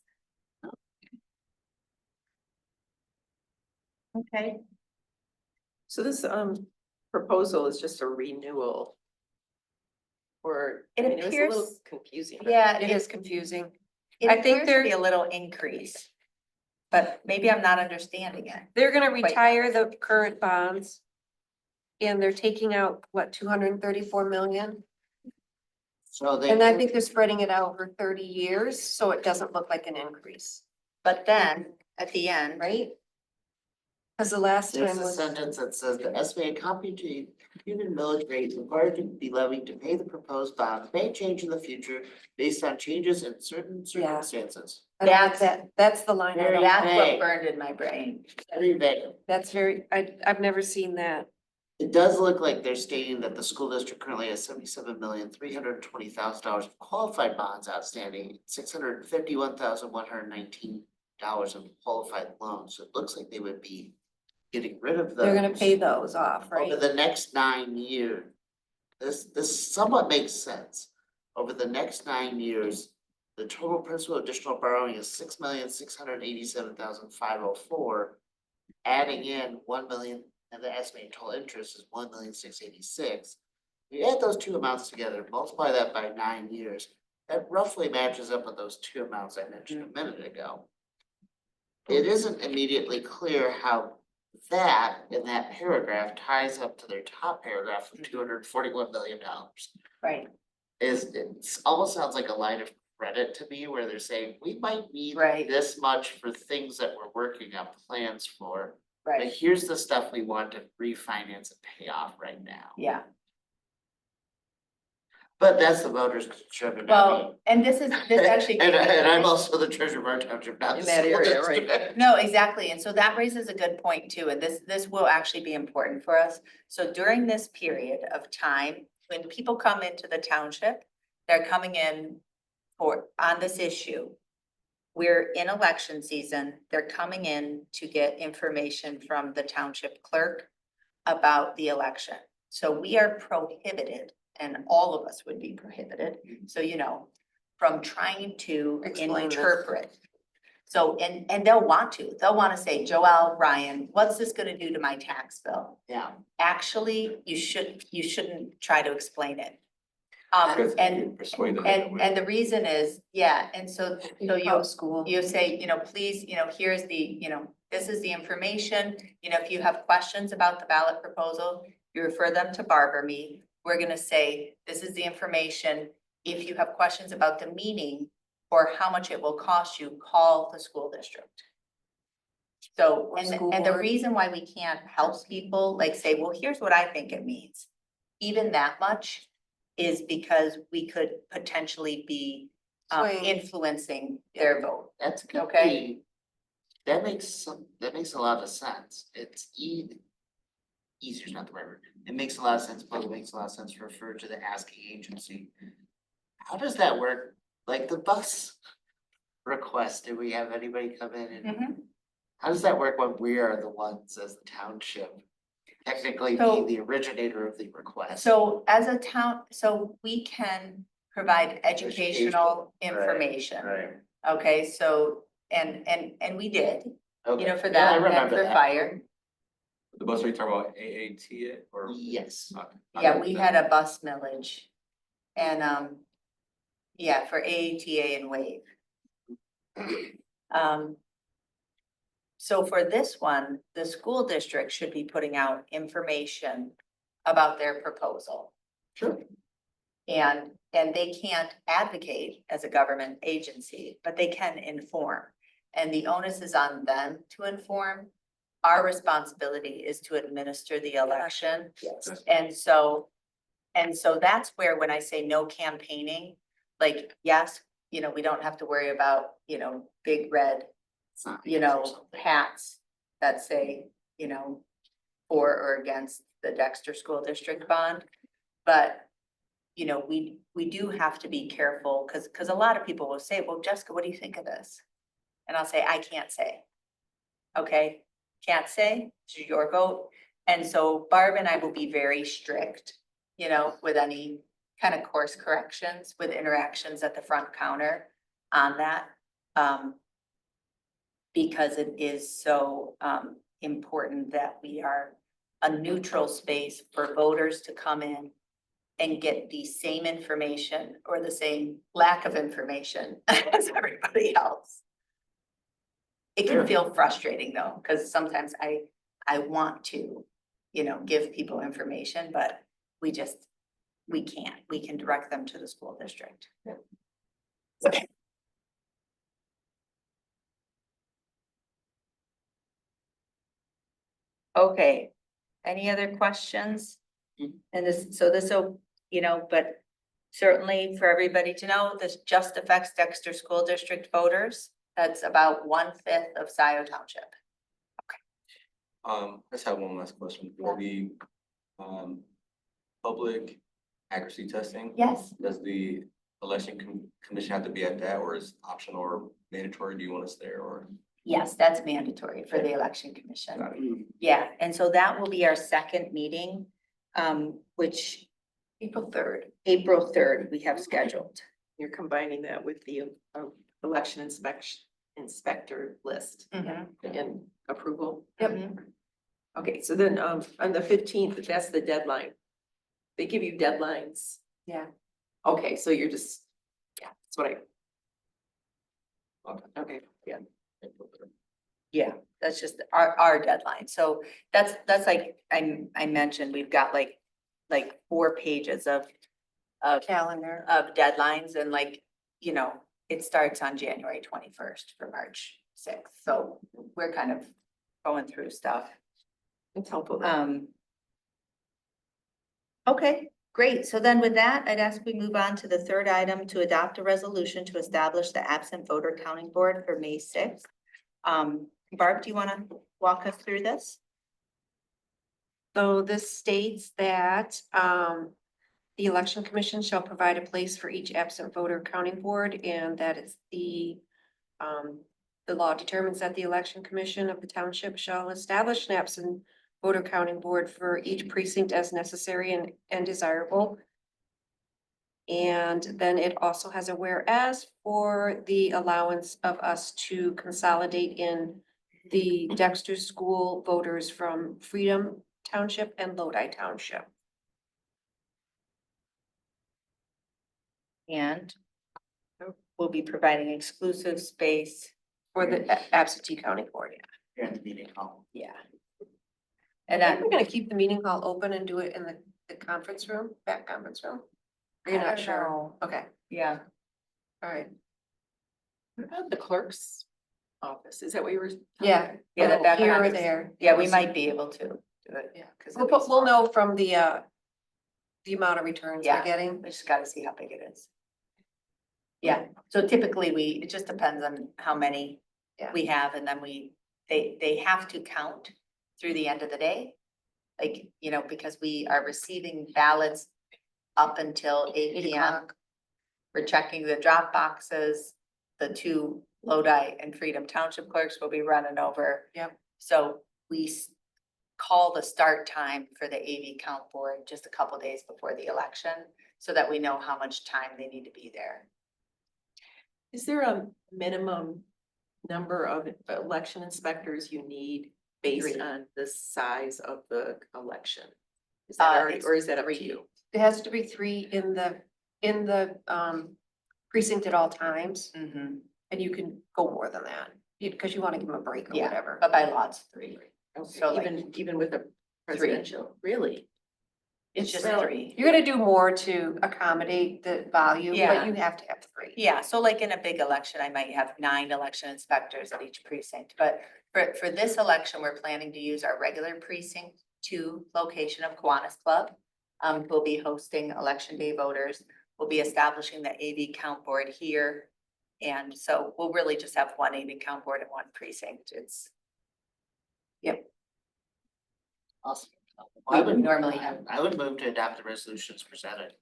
Speaker 2: Okay,
Speaker 4: So this proposal is just a renewal. Or,
Speaker 2: It
Speaker 4: I mean, it was a little
Speaker 2: appears-
Speaker 4: confusing.
Speaker 2: yeah,
Speaker 1: It is confusing.
Speaker 2: it
Speaker 1: I think
Speaker 2: appears to be a little increase. But maybe I'm not understanding it.
Speaker 1: They're gonna
Speaker 2: Wait.
Speaker 1: retire the current bonds. And they're taking out, what, 234 million?
Speaker 3: So they.
Speaker 1: And I think they're spreading it out over 30 years, so it doesn't look like an increase,
Speaker 2: But then at the end,
Speaker 1: right? Cause the last
Speaker 3: There's
Speaker 1: time
Speaker 3: a
Speaker 1: was,
Speaker 3: sentence that says the estimated computed millage rate required to be levied to pay the proposed bonds may change in the future based on changes in certain
Speaker 1: Yeah.
Speaker 3: circumstances.
Speaker 1: I don't like that, that's the line I
Speaker 3: Very
Speaker 1: don't,
Speaker 2: that's what
Speaker 3: vague.
Speaker 2: burned in my brain.
Speaker 3: Very vague.
Speaker 1: that's very, I've never seen that.
Speaker 3: It does look like they're stating that the school district currently has $77,320,000 of qualified bonds outstanding, $651,119 of qualified loans. So it looks like they would be getting rid of those.
Speaker 1: They're gonna pay those off,
Speaker 3: Over
Speaker 1: right?
Speaker 3: the next 9 years. This somewhat makes sense. Over the next 9 years, the total principal additional borrowing is $6,687,504. Adding in 1 million, and the estimated total interest is 1,686,000. We add those two amounts together, multiply that by 9 years. That roughly matches up with those two amounts I mentioned a minute ago. It isn't immediately clear how that in that paragraph ties up to their top paragraph of $241 million.
Speaker 2: Right.
Speaker 3: It almost sounds like a line of credit to me where they're saying, we might need
Speaker 2: Right.
Speaker 3: this much for things that we're working on plans for. But
Speaker 2: Right,
Speaker 3: here's the stuff we want to refinance and pay off right now.
Speaker 2: yeah.
Speaker 3: But that's the voters' determination, not me.
Speaker 2: Well, and this actually.
Speaker 3: And I'm also the treasurer of our township, not the
Speaker 4: In that
Speaker 3: school
Speaker 4: area, right.
Speaker 3: district.
Speaker 2: No, exactly. And so that raises a good point too. And this will actually be important for us. So during this period of time, when people come into the township, they're coming in on this issue. We're in election season. They're coming in to get information from the township clerk about the election. So we are prohibited and all of us would be prohibited. So, from trying to
Speaker 1: Explain this.
Speaker 2: interpret. So, and they'll want to say, Joelle, Ryan, what's this gonna do to my tax bill?
Speaker 3: Yeah.
Speaker 2: Actually, you shouldn't try to explain it.
Speaker 5: Because
Speaker 2: And,
Speaker 5: persuade them that way.
Speaker 2: and the reason is, and so
Speaker 1: Oh, school.
Speaker 2: you say, please, here's the, this is the information. If you have questions about the ballot proposal, you refer them to Barb or me. We're gonna say, this is the information. If you have questions about the meaning or how much it will cost you, call the school district. So,
Speaker 1: Or school
Speaker 2: and the
Speaker 1: board.
Speaker 2: reason why we can't help people, like say, well, here's what I think it means. Even that much is because we could potentially be
Speaker 1: Swaying.
Speaker 2: influencing their vote.
Speaker 3: That's good.
Speaker 2: Okay.
Speaker 3: That makes a lot of sense. It's easier's not the right word. It makes a lot of sense, but it makes a lot of sense to refer to the asking agency. How does that work? Like the bus request, do we have anybody come in and
Speaker 2: Mhm.
Speaker 3: how does that work when we are the ones as the township? Technically
Speaker 2: So-
Speaker 3: be the originator of the request?
Speaker 2: So as a town, so we can provide educational
Speaker 3: Right,
Speaker 2: information.
Speaker 3: Right.
Speaker 2: Okay, so, and we did,
Speaker 3: Okay.
Speaker 2: for
Speaker 3: Yeah, I
Speaker 2: that and
Speaker 3: remember
Speaker 2: for
Speaker 3: that.
Speaker 2: fire.
Speaker 5: The bus, are you talking about AAT it or?
Speaker 3: Yes.
Speaker 5: Okay.
Speaker 2: Yeah, we had a bus millage. And, for AATA and WAVE. So for this one, the school district should be putting out information about their proposal.
Speaker 3: Sure.
Speaker 2: And they can't advocate as a government agency, but they can inform. And the onus is on them to inform. Our responsibility is to administer the election.
Speaker 3: Yes.
Speaker 2: And so that's where when I say no campaigning, like, yes, we don't have to worry about, big red, hats that say, for or against the Dexter School District bond. But, we do have to be careful because a lot of people will say, well, Jessica, what do you think of this? And I'll say, I can't say. Okay, can't say, it's your vote. And so Barb and I will be very strict, with any kind of course corrections with interactions at the front counter on that. Because it is so important that we are a neutral space for voters to come in and get the same information or the same lack of information as everybody else. It can
Speaker 3: Sure.
Speaker 2: feel frustrating though, because sometimes I want to, give people information, but we can't. We can direct them to the school district. Okay, any other questions? And this will, but certainly for everybody to know, this just affects Dexter School District voters. That's about 1/5 of Scio Township.
Speaker 5: I just have one last question. For the public accuracy testing,
Speaker 2: Yes,
Speaker 5: does the commission have to be at that, or is optional or mandatory? Do you want us there or?
Speaker 2: yes, that's mandatory for the election commission.
Speaker 5: Got it.
Speaker 2: Yeah, and so that will be our second meeting, which
Speaker 1: April 3rd.
Speaker 2: April 3rd we have scheduled.
Speaker 4: You're combining that with the election inspector list and approval.
Speaker 2: Yep.
Speaker 4: Okay, so then on the 15th, that's the deadline. They give you deadlines.
Speaker 2: Yeah.
Speaker 4: Okay, so you're just, that's what okay, yeah.
Speaker 2: Yeah, that's just our deadline. So that's like I mentioned, we've got like 4 pages of
Speaker 1: Calendar.
Speaker 2: deadlines and it starts on January 21st for March 6th. So we're kind of going through stuff.
Speaker 4: It's helpful. Then.
Speaker 2: Okay, great. So then with that, I'd ask we move on to the third item to adopt a resolution to establish the absent voter counting board for May 6th. Barb, do you want to walk us through this?
Speaker 1: So this states that the election commission shall provide a place for each absent voter counting board, and that is the law determines that the election commission of the township shall establish an absent voter counting board for each precinct as necessary and desirable. And then it also has a whereas for the allowance of us to consolidate in the Dexter School voters from Freedom Township and Lodi Township.
Speaker 2: And we'll be providing exclusive space.
Speaker 1: For the absentee county board.
Speaker 3: Here in the meeting hall.
Speaker 2: Yeah.
Speaker 1: And
Speaker 2: And
Speaker 1: we're gonna keep the meeting hall open and do it in the conference room, back conference room? Are you
Speaker 2: I
Speaker 1: not
Speaker 2: don't
Speaker 1: sure?
Speaker 2: know.
Speaker 1: Okay,
Speaker 2: yeah,
Speaker 1: all right.
Speaker 4: What about the clerk's office? Is that what you were?
Speaker 1: Yeah.
Speaker 2: Yeah, the
Speaker 1: Oh,
Speaker 2: back
Speaker 1: here or
Speaker 2: conference.
Speaker 1: there.
Speaker 2: yeah, we might be able to do it.
Speaker 1: Yeah.
Speaker 2: 'Cause
Speaker 1: We'll know from the amount of returns we're
Speaker 2: Yeah.
Speaker 1: getting.
Speaker 2: We just gotta see how big it is. Yeah, so typically it just depends on how many
Speaker 1: Yeah.
Speaker 2: we have, and then they have to count through the end of the day. Like, because we are receiving ballots up until 8 p.m. We're checking the drop boxes. The two Lodi and Freedom Township clerks will be running over.
Speaker 1: Yep.
Speaker 2: So we call the start time for the AV count board just a couple days before the election, so that we know how much time they need to be there.
Speaker 4: Is there a minimum number of election inspectors you need based
Speaker 2: 3.
Speaker 4: on the size of the election? Is that already,
Speaker 2: It's
Speaker 4: or is that up to
Speaker 2: 3.
Speaker 4: you?
Speaker 1: It has to be 3 in the precinct at all times,
Speaker 2: Mm-hmm.
Speaker 1: and you can go more than that, because you want to give them a break or
Speaker 2: Yeah,
Speaker 1: whatever.
Speaker 2: but by law it's 3.
Speaker 4: Okay,
Speaker 2: So, like,
Speaker 4: even with a presidential, really?
Speaker 2: It's just
Speaker 1: Well,
Speaker 2: 3.
Speaker 1: You're gonna do more to accommodate the volume,
Speaker 2: Yeah.
Speaker 1: but you have to have 3.
Speaker 2: Yeah, so like in a big election, I might have 9 election inspectors at each precinct, but for this election, we're planning to use our regular precinct 2 location of Kiwanis Club. We'll be hosting election day voters. We'll be establishing the AV count board here. And so we'll really just have one AV count board in one precinct.
Speaker 3: Awesome.
Speaker 2: We would normally have.
Speaker 3: I would move to adopt the resolutions presented.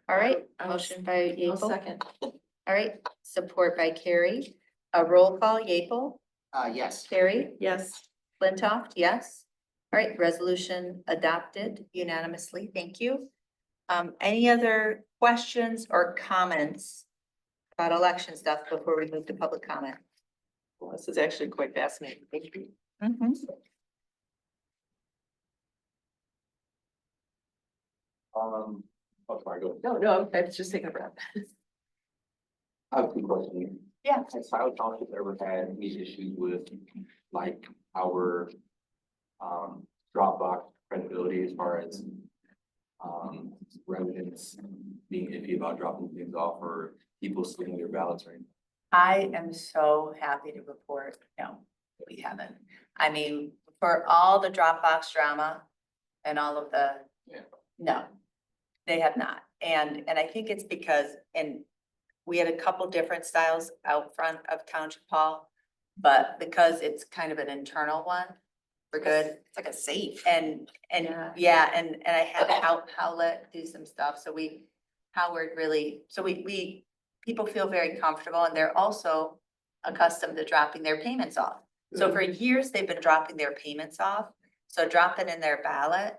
Speaker 2: All right,
Speaker 4: I'll-
Speaker 2: motion by
Speaker 4: I'll
Speaker 2: Yeaple.
Speaker 4: second.
Speaker 2: All right, support by Carrie. A roll call, Yeaple,
Speaker 3: Yes.
Speaker 2: Carrie,
Speaker 4: Yes.
Speaker 2: Flintoff, yes. All right, resolution adopted unanimously. Thank you. Any other questions or comments about election stuff before we move to public comment?
Speaker 4: Well, this is actually quite fascinating. Thank you.
Speaker 5: Oh, sorry, go.
Speaker 4: No, I was just taking a breath.
Speaker 5: I have 2 questions.
Speaker 2: Yeah.
Speaker 5: Has Scio Township ever had any issues with like our Dropbox credibility as far as residents being iffy about dropping things off or people stealing their ballots or anything?
Speaker 2: I am so happy to report, no, we haven't. I mean, for all the Dropbox drama and all of the,
Speaker 5: Yeah.
Speaker 2: no, they have not. And I think it's because, and we had a couple different styles out front of Township Hall, but because it's kind of an internal one, we're good.
Speaker 1: It's like a safe.
Speaker 2: And,
Speaker 1: Yeah.
Speaker 2: yeah, and I had Howlett do some stuff, so Howard really, so people feel very comfortable, and they're also accustomed to dropping their payments off. So for years, they've been dropping their payments off, so dropping in their ballot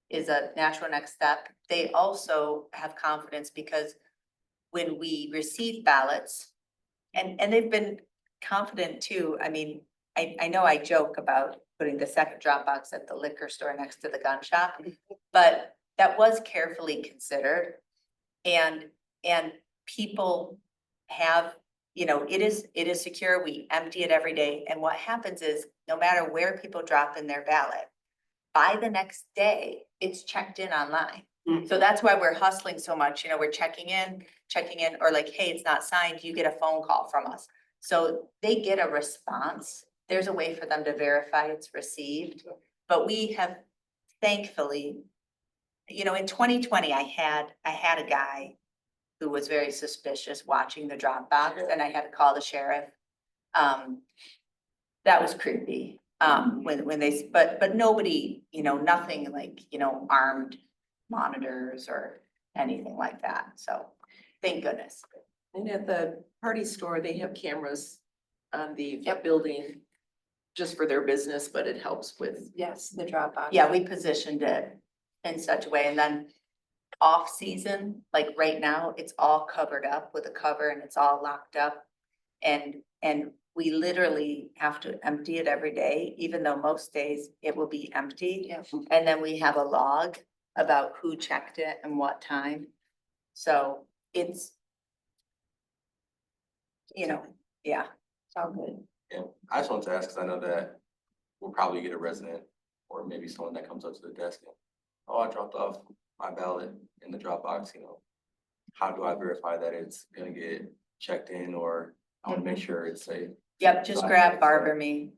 Speaker 2: is a natural next step. They also have confidence because when we receive ballots, and they've been confident too, I mean, I know I joke about putting the second drop box at the liquor store next to the gun shop, but that was carefully considered. And people have, it is secure, we empty it every day, and what happens is, no matter where people drop in their ballot, by the next day, it's checked in online. So that's why we're hustling so much, we're checking in, or like, hey, it's not signed, you get a phone call from us. So they get a response. There's a way for them to verify it's received, but we have thankfully, in 2020, I had a guy who was very suspicious watching the drop box, and I had to call the sheriff. That was creepy, but nobody, nothing like, armed monitors or anything like that, so thank goodness.
Speaker 4: And at the party store, they have cameras on the building just for their business, but it helps with.
Speaker 1: Yes, the Dropbox.
Speaker 2: Yeah, we positioned it in such a way, and then off season, like right now, it's all covered up with a cover and it's all locked up. And we literally have to empty it every day, even though most days it will be empty.
Speaker 1: Yeah.
Speaker 2: And then we have a log about who checked it and what time. So it's, you know, yeah.
Speaker 1: It's all good.
Speaker 5: Yeah, I just wanted to ask, because I know that we'll probably get a resident or maybe someone that comes up to the desk and, oh, I dropped off my ballot in the Dropbox, you know. How do I verify that it's gonna get checked in, or I wanna make sure it's safe?
Speaker 2: Yep, just grab Barb or me.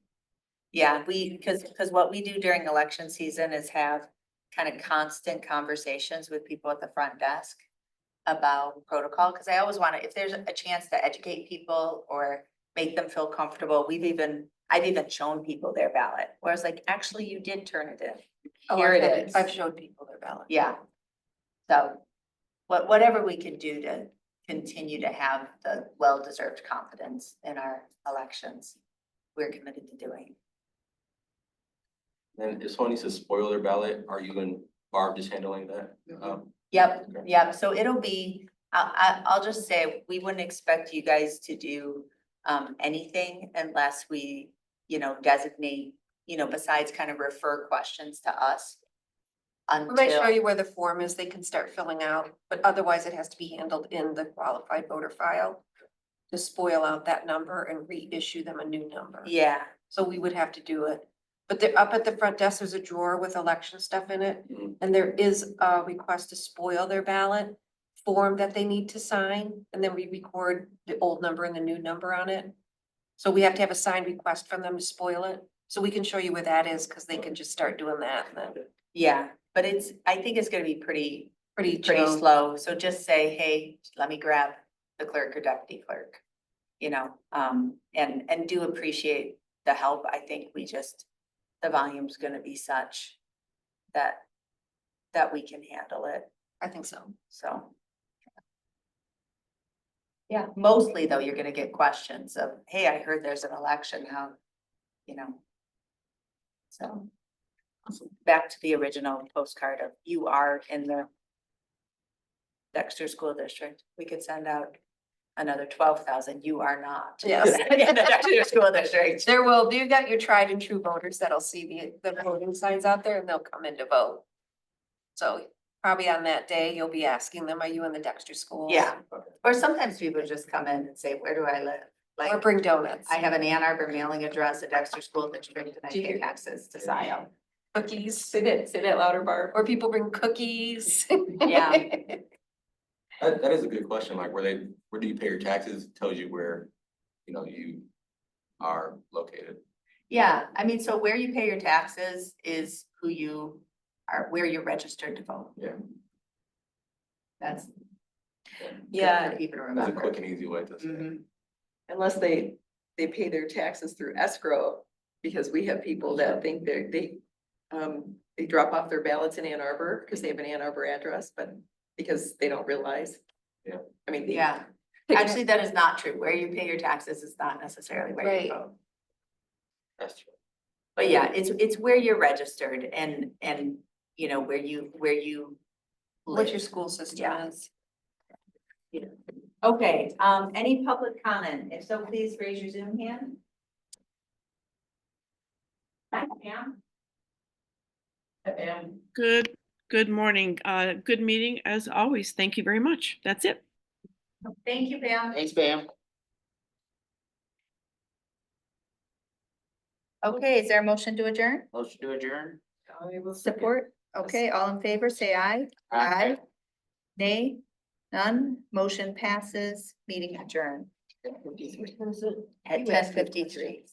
Speaker 2: Yeah, because what we do during election season is have kind of constant conversations with people at the front desk about protocol, because I always want to, if there's a chance to educate people or make them feel comfortable, I've even shown people their ballot, where it's like, actually, you did turn it in.
Speaker 1: Oh,
Speaker 2: Here
Speaker 1: I've
Speaker 2: it
Speaker 1: had-
Speaker 2: is.
Speaker 1: I've showed people their ballot.
Speaker 2: Yeah. So whatever we can do to continue to have the well-deserved confidence in our elections, we're committed to doing.
Speaker 5: Then if someone needs to spoil their ballot, are you and Barb just handling that?
Speaker 2: Yep,
Speaker 5: Okay.
Speaker 2: yep. So it'll be, I'll just say, we wouldn't expect you guys to do anything unless we, designate, besides kind of refer questions to us.
Speaker 1: We might show
Speaker 2: Until,
Speaker 1: you where the form is they can start filling out, but otherwise it has to be handled in the qualified voter file. To spoil out that number and reissue them a new number.
Speaker 2: yeah,
Speaker 1: So we would have to do it. But they're up at the front desk, there's a drawer with election stuff in it.
Speaker 5: Mhm.
Speaker 1: And there is a request to spoil their ballot form that they need to sign, and then we record the old number and the new number on it. So we have to have a signed request from them to spoil it. So we can show you where that is, because they can just start doing that and then
Speaker 2: yeah. But I think it's gonna be pretty
Speaker 1: pretty
Speaker 2: pretty
Speaker 1: chill.
Speaker 2: slow. So just say, hey, let me grab the clerk or deputy clerk. And do appreciate the help. I think the volume's gonna be such that we can handle it,
Speaker 1: I think so.
Speaker 2: so. Yeah, mostly though, you're gonna get questions of, hey, I heard there's an election, how, So. Back to the original postcard of you are in the Dexter School District. We could send out another 12,000. You are not.
Speaker 1: Yes.
Speaker 2: In the Dexter School District.
Speaker 1: There will, you got your tried and true voters that'll see the voting signs out there and they'll come in to vote. So probably on that day, you'll be asking them, are you in the Dexter schools?
Speaker 2: Yeah, or sometimes people just come in and say, where do I live?
Speaker 1: Or
Speaker 2: Like,
Speaker 1: bring donuts.
Speaker 2: I have an Ann Arbor mailing address, a Dexter School District, and I
Speaker 1: Do you
Speaker 2: pay
Speaker 1: hear-
Speaker 2: taxes to Scio.
Speaker 1: Cookies,
Speaker 4: Say that louder, Barb.
Speaker 1: or people bring cookies.
Speaker 2: Yeah.
Speaker 5: That is a good question, like where do you pay your taxes, tells you where, you are located.
Speaker 2: Yeah, I mean, so where you pay your taxes is who you are, where you're registered to vote.
Speaker 5: Yeah.
Speaker 2: That's.
Speaker 4: Yeah.
Speaker 2: good for people to
Speaker 5: That's a
Speaker 2: remember.
Speaker 5: quick and easy way to say.
Speaker 2: Mhm.
Speaker 4: Unless they pay their taxes through escrow, because we have people that think they drop off their ballots in Ann Arbor because they have an Ann Arbor address, but because they don't realize.
Speaker 5: Yeah.
Speaker 4: I mean.
Speaker 2: Yeah, actually, that is not true. Where you pay your taxes is not necessarily where
Speaker 1: Right.
Speaker 2: you vote.
Speaker 5: That's true.
Speaker 2: But yeah, it's where you're registered and where you
Speaker 1: What your
Speaker 2: live.
Speaker 1: school system
Speaker 2: Yeah.
Speaker 1: is.
Speaker 2: Okay, any public comment? If so, please raise your Zoom hand. Hi, Pam. Hi, Pam.
Speaker 6: Good morning. Good meeting as always. Thank you very much. That's it.
Speaker 2: Thank you, Pam.
Speaker 3: Thanks, Pam.
Speaker 2: Okay, is there a motion to adjourn?
Speaker 3: Motion to adjourn.
Speaker 2: Support? Okay, all in favor, say aye. Nay? None? Motion passes. Meeting adjourned at 10:53.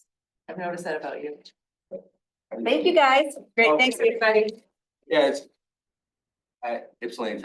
Speaker 4: I've noticed that about you.
Speaker 2: Thank you, guys. Great, thanks, everybody.
Speaker 5: Yeah, it's at Ypsilanti Township.